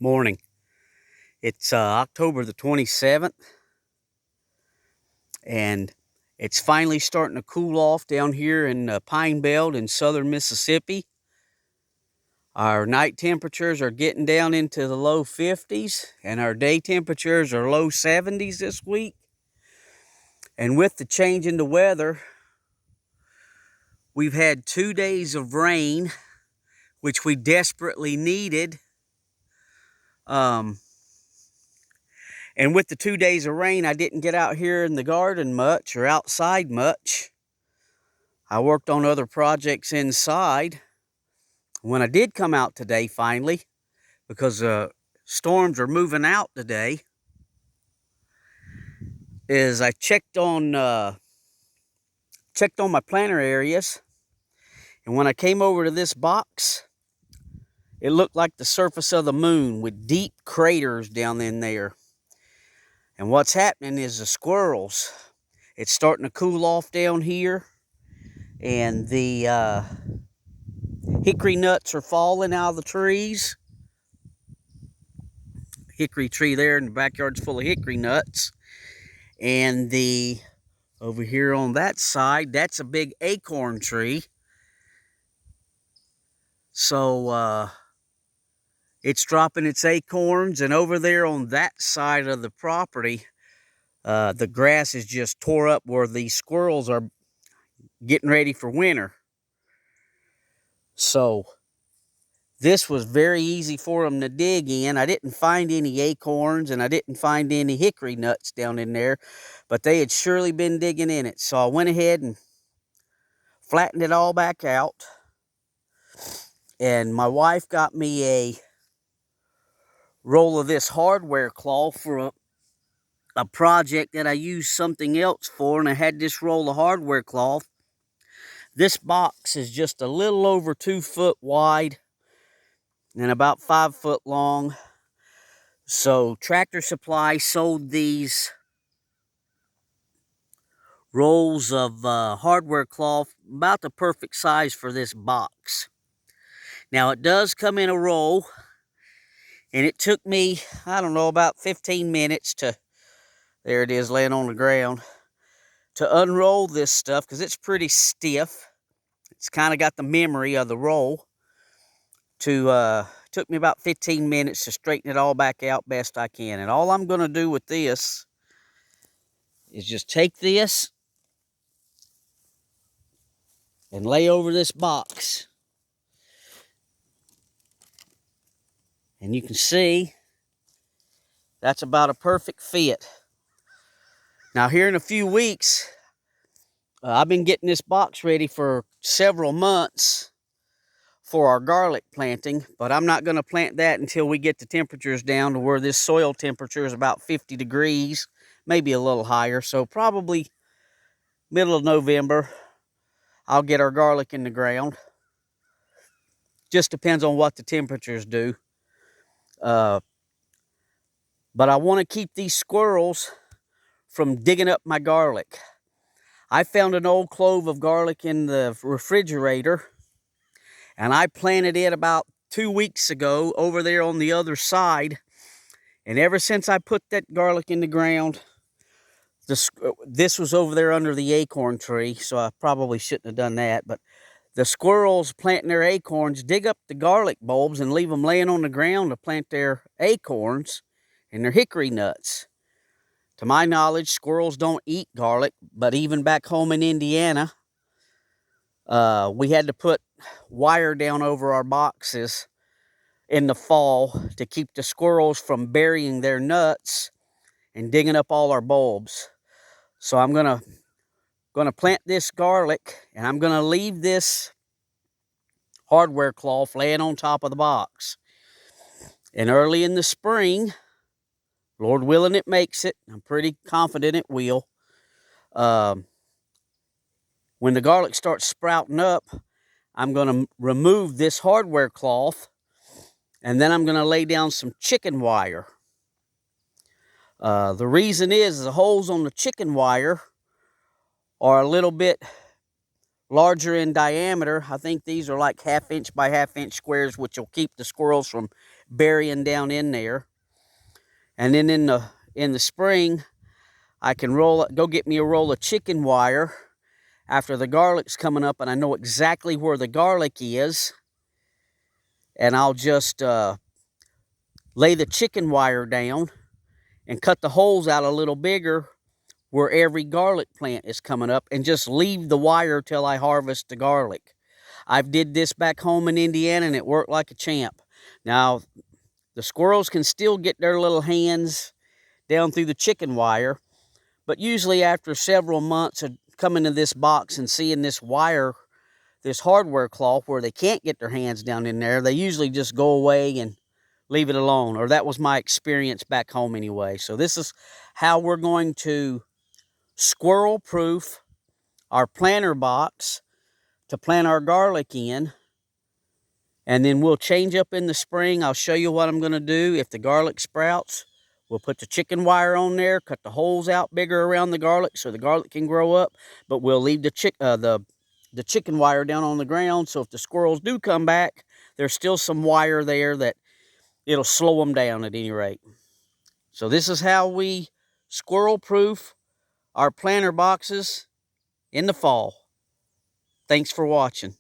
Morning. It's October the 27th, and it's finally starting to cool off down here in the Pine Belt in southern Mississippi. Our night temperatures are getting down into the low 50s, and our day temperatures are low 70s this week. And with the change in the weather, we've had 2 days of rain, which we desperately needed. And with the 2 days of rain, I didn't get out here in the garden much or outside much. I worked on other projects inside. When I did come out today, finally, because storms are moving out today, is I checked on my planter areas, and when I came over to this box, it looked like the surface of the moon with deep craters down in there. And what's happening is the squirrels, it's starting to cool off down here, and the hickory nuts are falling out of the trees. Hickory tree there in the backyard's full of hickory nuts. And over here on that side, that's a big acorn tree. So it's dropping its acorns, and over there on that side of the property, the grass is just tore up where the squirrels are getting ready for winter. So this was very easy for them to dig in. I didn't find any acorns, and I didn't find any hickory nuts down in there, but they had surely been digging in it. So I went ahead and flattened it all back out. And my wife got me a roll of this hardware cloth for a project that I used something else for, and I had this roll of hardware cloth. This box is just a little over 2 foot wide and about 5 foot long. So Tractor Supply sold these rolls of hardware cloth about the perfect size for this box. Now it does come in a roll, and it took me, I don't know, about 15 minutes to, there it is laying on the ground, to unroll this stuff because it's pretty stiff. It's kind of got the memory of the roll. Took me about 15 minutes to straighten it all back out best I can. And all I'm going to do with this is just take this and lay over this box. And you can see that's about a perfect fit. Now here in a few weeks, I've been getting this box ready for several months for our garlic planting, but I'm not going to plant that until we get the temperatures down to where this soil temperature is about 50 degrees, maybe a little higher. So probably middle of November, I'll get our garlic in the ground. Just depends on what the temperatures do. But I want to keep these squirrels from digging up my garlic. I found an old clove of garlic in the refrigerator, and I planted it about 2 weeks ago over there on the other side. And ever since I put that garlic in the ground, this was over there under the acorn tree, so I probably shouldn't have done that. But the squirrels planting their acorns dig up the garlic bulbs and leave them laying on the ground to plant their acorns and their hickory nuts. To my knowledge, squirrels don't eat garlic, but even back home in Indiana, we had to put wire down over our boxes in the fall to keep the squirrels from burying their nuts and digging up all our bulbs. So I'm gonna plant this garlic, and I'm gonna leave this hardware cloth laying on top of the box. And early in the spring, Lord willing it makes it, I'm pretty confident it will, when the garlic starts sprouting up, I'm going to remove this hardware cloth, and then I'm going to lay down some chicken wire. The reason is the holes on the chicken wire are a little bit larger in diameter. I think these are like 1/2 inch by 1/2 inch squares, which will keep the squirrels from burying down in there. And then in the spring, I can go get me a roll of chicken wire after the garlic's coming up, and I know exactly where the garlic is. And I'll just lay the chicken wire down and cut the holes out a little bigger where every garlic plant is coming up, and just leave the wire till I harvest the garlic. I've did this back home in Indiana, and it worked like a champ. Now, the squirrels can still get their little hands down through the chicken wire, but usually after several months of coming to this box and seeing this wire, this hardware cloth where they can't get their hands down in there, they usually just go away and leave it alone. Or that was my experience back home anyway. So this is how we're going to squirrel proof our planter box to plant our garlic in. And then we'll change up in the spring. I'll show you what I'm going to do. If the garlic sprouts, we'll put the chicken wire on there, cut the holes out bigger around the garlic so the garlic can grow up. But we'll leave the chicken wire down on the ground, so if the squirrels do come back, there's still some wire there that it'll slow them down at any rate. So this is how we squirrel proof our planter boxes in the fall. Thanks for watching.